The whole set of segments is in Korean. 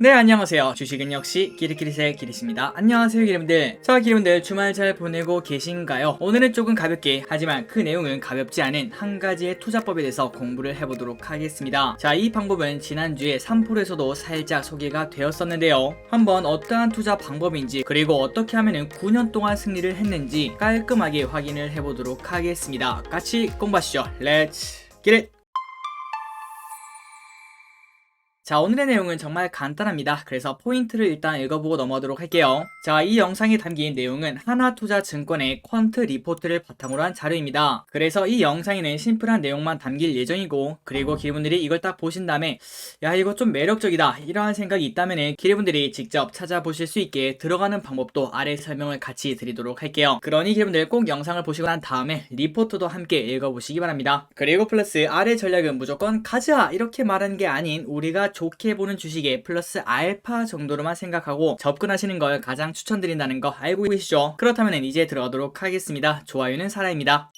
네, 안녕하세요. 주식은 역시 기리기리새 기리씨입니다. 안녕하세요, 기름들. 자, 기름들 주말 잘 보내고 계신가요? 오늘은 조금 가볍게, 하지만 그 내용은 가볍지 않은 한 가지의 투자법에 대해서 공부를 해보도록 하겠습니다. 자, 이 방법은 지난주에 3프로에서도 살짝 소개가 되었었는데요. 한번 어떠한 투자 방법인지, 그리고 어떻게 하면 9년 동안 승리를 했는지 깔끔하게 확인을 해보도록 하겠습니다. 같이 공부하시죠. Let's get it! 자, 오늘의 내용은 정말 간단합니다. 그래서 포인트를 일단 읽어보고 넘어가도록 할게요. 자, 이 영상에 담긴 내용은 하나투자증권의 퀀트 리포트를 바탕으로 한 자료입니다. 그래서 이 영상에는 심플한 내용만 담길 예정이고, 그리고 기리분들이 이걸 딱 보신 다음에 야, 이거 좀 매력적이다 이러한 생각이 있다면 기리분들이 직접 찾아보실 수 있게 들어가는 방법도 아래 설명을 같이 드리도록 할게요. 그러니 기리분들 꼭 영상을 보시고 난 다음에 리포트도 함께 읽어보시기 바랍니다. 그리고 플러스 아래 전략은 무조건 가자 이렇게 말하는 게 아닌 우리가 좋게 보는 주식에 플러스 알파 정도로만 생각하고 접근하시는 걸 가장 추천드린다는 거 알고 계시죠? 그렇다면 이제 들어가도록 하겠습니다. 좋아요는 사랑입니다.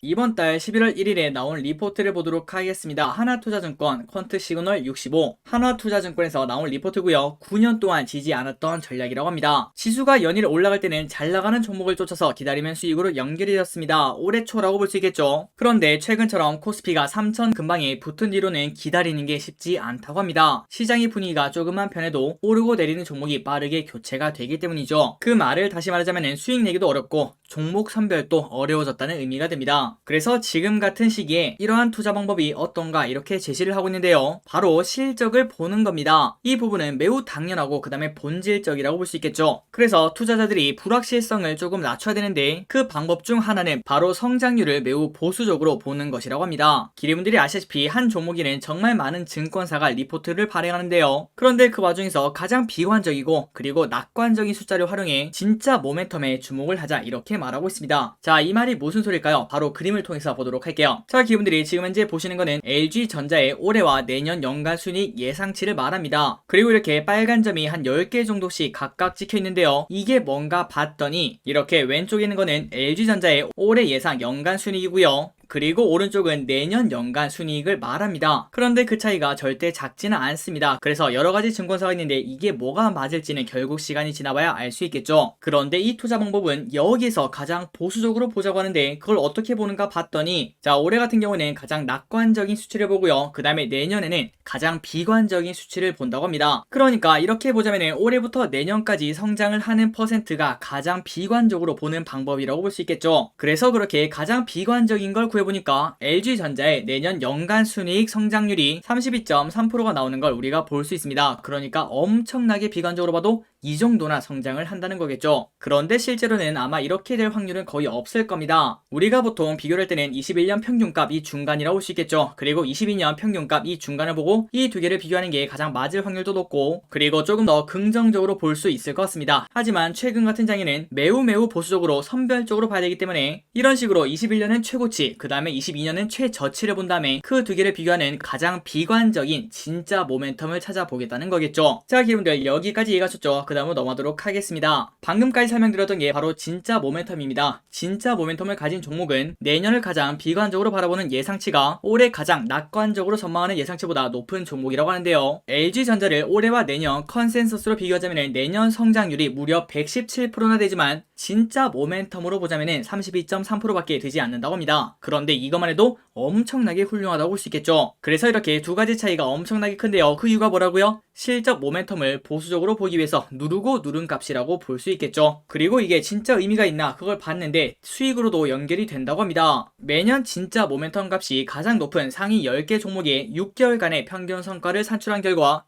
이번 달 11월 1일에 나온 리포트를 보도록 하겠습니다. 하나투자증권 퀀트 시그널 65 하나투자증권에서 나온 리포트고요. 9년 동안 지지 않았던 전략이라고 합니다. 지수가 연일 올라갈 때는 잘 나가는 종목을 쫓아서 기다리면 수익으로 연결이 되었습니다. 올해 초라고 볼 수 있겠죠. 그런데 최근처럼 코스피가 3천 근방에 붙은 뒤로는 기다리는 게 쉽지 않다고 합니다. 시장의 분위기가 조금만 변해도 오르고 내리는 종목이 빠르게 교체가 되기 때문이죠. 그 말을 다시 말하자면 수익 내기도 어렵고 종목 선별도 어려워졌다는 의미가 됩니다. 그래서 지금 같은 시기에 이러한 투자 방법이 어떤가 이렇게 제시를 하고 있는데요. 바로 실적을 보는 겁니다. 이 부분은 매우 당연하고 그 다음에 본질적이라고 볼 수 있겠죠. 그래서 투자자들이 불확실성을 조금 낮춰야 되는데 그 방법 중 하나는 바로 성장률을 매우 보수적으로 보는 것이라고 합니다. 기리분들이 아시다시피 한 종목에는 정말 많은 증권사가 리포트를 발행하는데요. 그런데 그 와중에서 가장 비관적이고 그리고 낙관적인 숫자를 활용해 진짜 모멘텀에 주목을 하자 이렇게 말하고 있습니다. 자, 이 말이 무슨 소리일까요? 바로 그림을 통해서 보도록 할게요. 자, 기분들이 지금 현재 보시는 거는 LG전자의 올해와 내년 연간 순이익 예상치를 말합니다. 그리고 이렇게 빨간 점이 한 10개 정도씩 각각 찍혀 있는데요. 이게 뭔가 봤더니 이렇게 왼쪽에 있는 거는 LG전자의 올해 예상 연간 순이익이고요. 그리고 오른쪽은 내년 연간 순이익을 말합니다. 그런데 그 차이가 절대 작지는 않습니다. 그래서 여러가지 증권사가 있는데 이게 뭐가 맞을지는 결국 시간이 지나봐야 알 수 있겠죠. 그런데 이 투자 방법은 여기서 가장 보수적으로 보자고 하는데 그걸 어떻게 보는가 봤더니 자, 올해 같은 경우는 가장 낙관적인 수치를 보고요. 그 다음에 내년에는 가장 비관적인 수치를 본다고 합니다. 그러니까 이렇게 보자면 올해부터 내년까지 성장을 하는 퍼센트가 가장 비관적으로 보는 방법이라고 볼 수 있겠죠. 그래서 그렇게 가장 비관적인 걸 구해보니까 LG전자의 내년 연간 순이익 성장률이 32.3%가 나오는 걸 우리가 볼 수 있습니다. 그러니까 엄청나게 비관적으로 봐도 이 정도나 성장을 한다는 거겠죠. 그런데 실제로는 아마 이렇게 될 확률은 거의 없을 겁니다. 우리가 보통 비교를 할 때는 21년 평균값 이 중간이라고 볼 수 있겠죠. 그리고 22년 평균값 이 중간을 보고 이 두 개를 비교하는 게 가장 맞을 확률도 높고 그리고 조금 더 긍정적으로 볼 수 있을 것 같습니다. 하지만 최근 같은 장에는 매우 보수적으로 선별적으로 봐야 되기 때문에 이런 식으로 21년은 최고치 그 다음에 22년은 최저치를 본 다음에 그 두 개를 비교하는 가장 비관적인 진짜 모멘텀을 찾아보겠다는 거겠죠. 자, 여러분들 여기까지 이해가셨죠? 그 다음으로 넘어가도록 하겠습니다. 방금까지 설명드렸던 게 바로 진짜 모멘텀입니다. 진짜 모멘텀을 가진 종목은 내년을 가장 비관적으로 바라보는 예상치가 올해 가장 낙관적으로 전망하는 예상치보다 높은 종목이라고 하는데요. LG전자를 올해와 내년 컨센서스로 비교하자면 내년 성장률이 무려 117%나 되지만 진짜 모멘텀으로 보자면 32.3%밖에 되지 않는다고 합니다. 그런데 이것만 해도 엄청나게 훌륭하다고 볼 수 있겠죠. 그래서 이렇게 두 가지 차이가 엄청나게 큰데요. 그 이유가 뭐라고요? 실적 모멘텀을 보수적으로 보기 위해서 누르고 누른 값이라고 볼 수 있겠죠. 그리고 이게 진짜 의미가 있나 그걸 봤는데 수익으로도 연결이 된다고 합니다. 매년 진짜 모멘텀 값이 가장 높은 상위 10개 종목의 6개월간의 평균 성과를 산출한 결과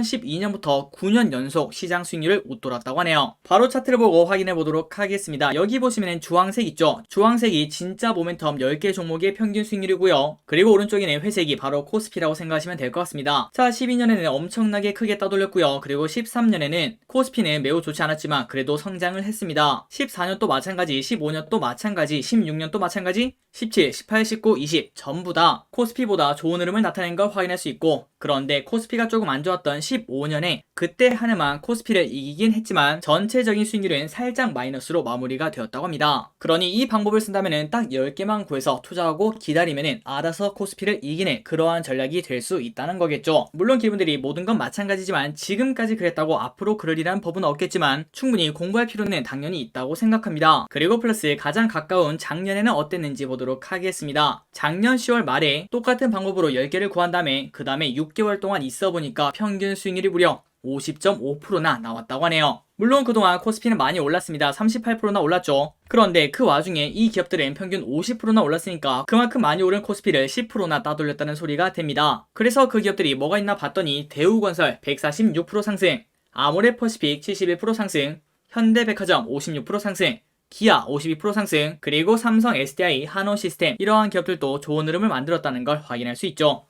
2012년부터 9년 연속 시장 수익률을 웃돌았다고 하네요. 바로 차트를 보고 확인해 보도록 하겠습니다. 여기 보시면 주황색 있죠. 주황색이 진짜 모멘텀 10개 종목의 평균 수익률이고요. 그리고 오른쪽에는 회색이 바로 코스피라고 생각하시면 될 것 같습니다. 자, 12년에는 엄청나게 크게 따돌렸고요. 그리고 13년에는 코스피는 매우 좋지 않았지만 그래도 성장을 했습니다. 14년도 마찬가지, 15년도 마찬가지, 16년도 마찬가지, 17, 18, 19, 20 전부 다 코스피보다 좋은 흐름을 나타낸 걸 확인할 수 있고 그런데 코스피가 조금 안 좋았던 15년에 그때 한 해만 코스피를 이기긴 했지만 전체적인 수익률은 살짝 마이너스로 마무리가 되었다고 합니다. 그러니 이 방법을 쓴다면 딱 10개만 구해서 투자하고 기다리면 알아서 코스피를 이기는 그러한 전략이 될 수 있다는 거겠죠. 물론 기분들이 모든 건 마찬가지지만 지금까지 그랬다고 앞으로 그러리란 법은 없겠지만 충분히 공부할 필요는 당연히 있다고 생각합니다. 그리고 플러스 가장 가까운 작년에는 어땠는지 보도록 하겠습니다. 작년 10월 말에 똑같은 방법으로 10개를 구한 다음에 그 다음에 6개월 동안 있어 보니까 평균 수익률이 무려 50.5%나 나왔다고 하네요. 물론 그동안 코스피는 많이 올랐습니다. 38%나 올랐죠. 그런데 그 와중에 이 기업들은 평균 50%나 올랐으니까 그만큼 많이 오른 코스피를 10%나 따돌렸다는 소리가 됩니다. 그래서 그 기업들이 뭐가 있나 봤더니 대우건설 146% 상승, 아모레퍼시픽 71% 상승, 현대백화점 56% 상승, 기아 52% 상승, 그리고 삼성 SDI, 한원시스템 이러한 기업들도 좋은 흐름을 만들었다는 걸 확인할 수 있죠.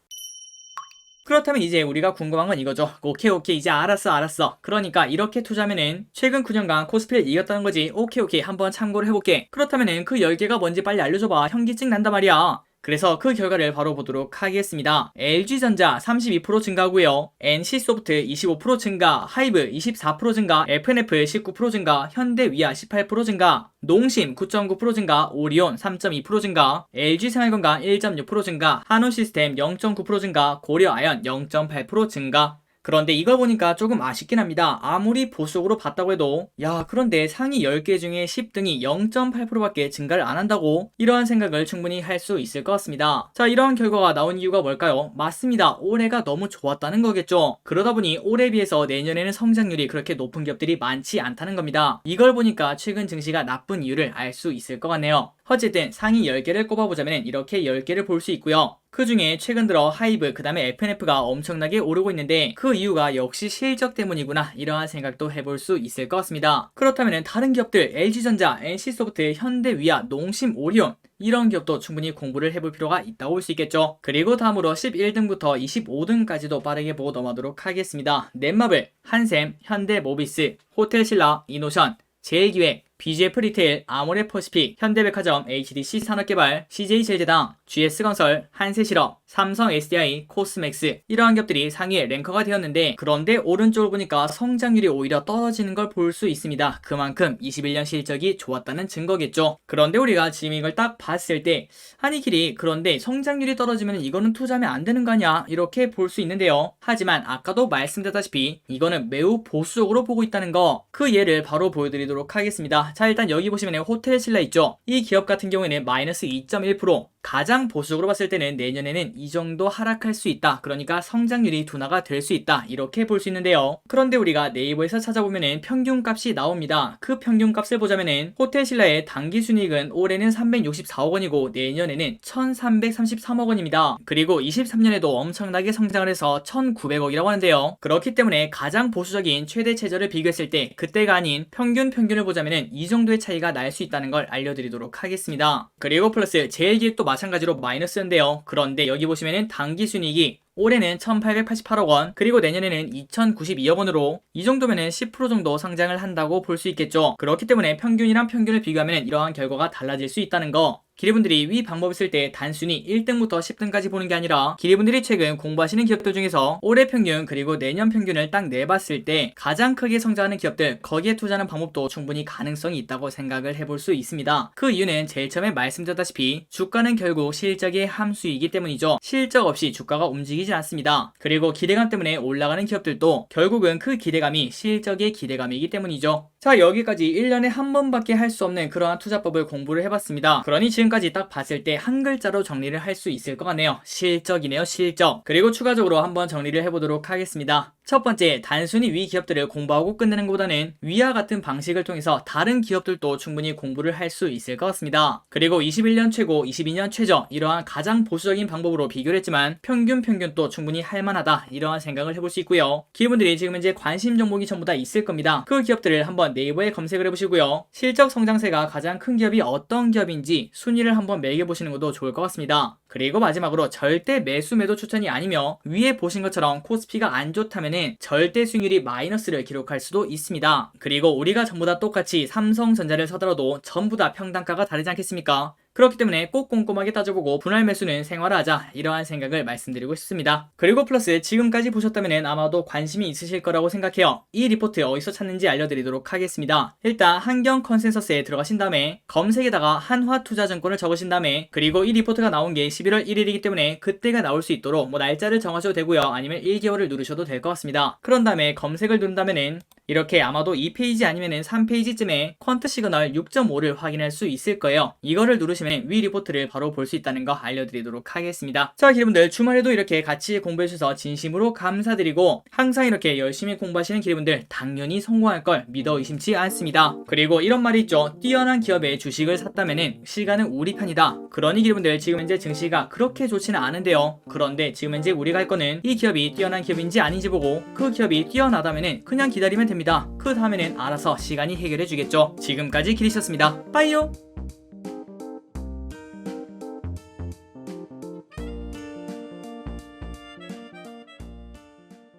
그렇다면 이제 우리가 궁금한 건 이거죠. 오케이 이제 알았어. 그러니까 이렇게 투자하면은 최근 9년간 코스피를 이겼다는 거지. 오케이 한번 참고를 해볼게. 그렇다면은 그 10개가 뭔지 빨리 알려줘봐. 현기증 난단 말이야. 그래서 그 결과를 바로 보도록 하겠습니다. LG전자 32% 증가하고요. NC소프트 25% 증가, 하이브 24% 증가, FNF 19% 증가, 현대위아 18% 증가, 농심 9.9% 증가, 오리온 3.2% 증가, LG생활건강 1.6% 증가, 한우시스템 0.9% 증가, 고려아연 0.8% 증가. 그런데 이걸 보니까 조금 아쉽긴 합니다. 아무리 보수적으로 봤다고 해도 그런데 상위 10개 중에 10등이 0.8%밖에 증가를 안 한다고? 이러한 생각을 충분히 할 수 있을 것 같습니다. 자, 이러한 결과가 나온 이유가 뭘까요? 맞습니다. 올해가 너무 좋았다는 거겠죠. 그러다 보니 올해에 비해서 내년에는 성장률이 그렇게 높은 기업들이 많지 않다는 겁니다. 이걸 보니까 최근 증시가 나쁜 이유를 알 수 있을 것 같네요. 어쨌든 상위 10개를 꼽아보자면 이렇게 10개를 볼 수 있고요. 그 중에 최근 들어 하이브 그 다음에 FNF가 엄청나게 오르고 있는데 그 이유가 역시 실적 때문이구나 이러한 생각도 해볼 수 있을 것 같습니다. 그렇다면 다른 기업들 LG전자, NC소프트, 현대위아, 농심, 오리온 이런 기업도 충분히 공부를 해볼 필요가 있다고 볼 수 있겠죠. 그리고 다음으로 11등부터 25등까지도 빠르게 보고 넘어가도록 하겠습니다. 넷마블, 한샘, 현대모비스, 호텔신라, 이노션, 제일기획, BGF 리테일, 아모레퍼시픽, 현대백화점, HDC 산업개발, CJ제일제당, GS건설, 한세실업, 삼성 SDI, 코스맥스 이러한 기업들이 상위에 랭커가 되었는데 그런데 오른쪽을 보니까 성장률이 오히려 떨어지는 걸 볼 수 있습니다. 그만큼 21년 실적이 좋았다는 증거겠죠. 그런데 우리가 지금 이걸 딱 봤을 때 아니 길이 그런데 성장률이 떨어지면 이거는 투자하면 안 되는 거 아니야? 이렇게 볼 수 있는데요. 하지만 아까도 말씀드렸다시피 이거는 매우 보수적으로 보고 있다는 거 그 예를 바로 보여드리도록 하겠습니다. 자, 일단 여기 보시면 호텔신라 있죠. 이 기업 같은 경우에는 마이너스 2.1%, 가장 보수적으로 봤을 때는 내년에는 이 정도 하락할 수 있다. 그러니까 성장률이 둔화가 될 수 있다. 이렇게 볼 수 있는데요. 그런데 우리가 네이버에서 찾아보면은 평균값이 나옵니다. 그 평균값을 보자면은 호텔신라의 당기순이익은 올해는 364억 원이고 내년에는 1333억 원입니다. 그리고 23년에도 엄청나게 성장을 해서 1900억이라고 하는데요. 그렇기 때문에 가장 보수적인 최대 최저를 비교했을 때 그때가 아닌 평균을 보자면은 이 정도의 차이가 날 수 있다는 걸 알려드리도록 하겠습니다. 그리고 플러스 제일기획도 마찬가지로 마이너스인데요. 그런데 여기 보시면은 당기순이익이 올해는 1888억 원, 그리고 내년에는 2092억 원으로 이 정도면은 10% 정도 성장을 한다고 볼 수 있겠죠. 그렇기 때문에 평균이랑 평균을 비교하면 이러한 결과가 달라질 수 있다는 거. 기리분들이 위 방법을 쓸 때 단순히 1등부터 10등까지 보는 게 아니라 기리분들이 최근 공부하시는 기업들 중에서 올해 평균 그리고 내년 평균을 딱 내봤을 때 가장 크게 성장하는 기업들 거기에 투자하는 방법도 충분히 가능성이 있다고 생각을 해볼 수 있습니다. 그 이유는 제일 처음에 말씀드렸다시피 주가는 결국 실적의 함수이기 때문이죠. 실적 없이 주가가 움직이지 않습니다. 그리고 기대감 때문에 올라가는 기업들도 결국은 그 기대감이 실적의 기대감이기 때문이죠. 자, 여기까지 1년에 한 번밖에 할 수 없는 그러한 투자법을 공부를 해봤습니다. 그러니 지금까지 딱 봤을 때 한 글자로 정리를 할 수 있을 것 같네요. 실적이네요, 실적. 그리고 추가적으로 한번 정리를 해보도록 하겠습니다. 첫 번째, 단순히 위 기업들을 공부하고 끝내는 것보다는 위와 같은 방식을 통해서 다른 기업들도 충분히 공부를 할 수 있을 것 같습니다. 그리고 21년 최고, 22년 최저 이러한 가장 보수적인 방법으로 비교를 했지만 평균도 충분히 할만하다 이러한 생각을 해볼 수 있고요. 기분들이 지금 현재 관심 종목이 전부 다 있을 겁니다. 그 기업들을 한번 네이버에 검색을 해보시고요. 실적 성장세가 가장 큰 기업이 어떤 기업인지 순위를 한번 매겨보시는 것도 좋을 것 같습니다. 그리고 마지막으로 절대 매수 매도 추천이 아니며 위에 보신 것처럼 코스피가 안 좋다면은 절대 수익률이 마이너스를 기록할 수도 있습니다. 그리고 우리가 전부 다 똑같이 삼성전자를 사더라도 전부 다 평단가가 다르지 않겠습니까? 그렇기 때문에 꼭 꼼꼼하게 따져보고 분할 매수는 생활화하자, 이러한 생각을 말씀드리고 싶습니다. 그리고 플러스 지금까지 보셨다면 아마도 관심이 있으실 거라고 생각해요. 이 리포트 어디서 찾는지 알려드리도록 하겠습니다. 일단 한경 컨센서스에 들어가신 다음에 검색에다가 한화투자증권을 적으신 다음에, 그리고 이 리포트가 나온 게 11월 1일이기 때문에 그때가 나올 수 있도록 날짜를 정하셔도 되고요, 아니면 1개월을 누르셔도 될 것 같습니다. 그런 다음에 검색을 누른다면은 이렇게 아마도 2페이지 아니면은 3페이지쯤에 퀀트 시그널 6.5를 확인할 수 있을 거예요. 이거를 누르시면 위 리포트를 바로 볼 수 있다는 거 알려드리도록 하겠습니다. 자, 기리분들 주말에도 이렇게 같이 공부해주셔서 진심으로 감사드리고, 항상 이렇게 열심히 공부하시는 기리분들 당연히 성공할 걸 믿어 의심치 않습니다. 그리고 이런 말이 있죠. 뛰어난 기업의 주식을 샀다면은 시간은 우리 편이다. 그러니 기리분들 지금 현재 증시가 그렇게 좋지는 않은데요. 그런데 지금 현재 우리가 할 거는 이 기업이 뛰어난 기업인지 아닌지 보고, 그 기업이 뛰어나다면은 그냥 기다리면 됩니다. 그 다음에는 알아서 시간이 해결해 주겠죠. 지금까지 기리셨습니다. 빠이요.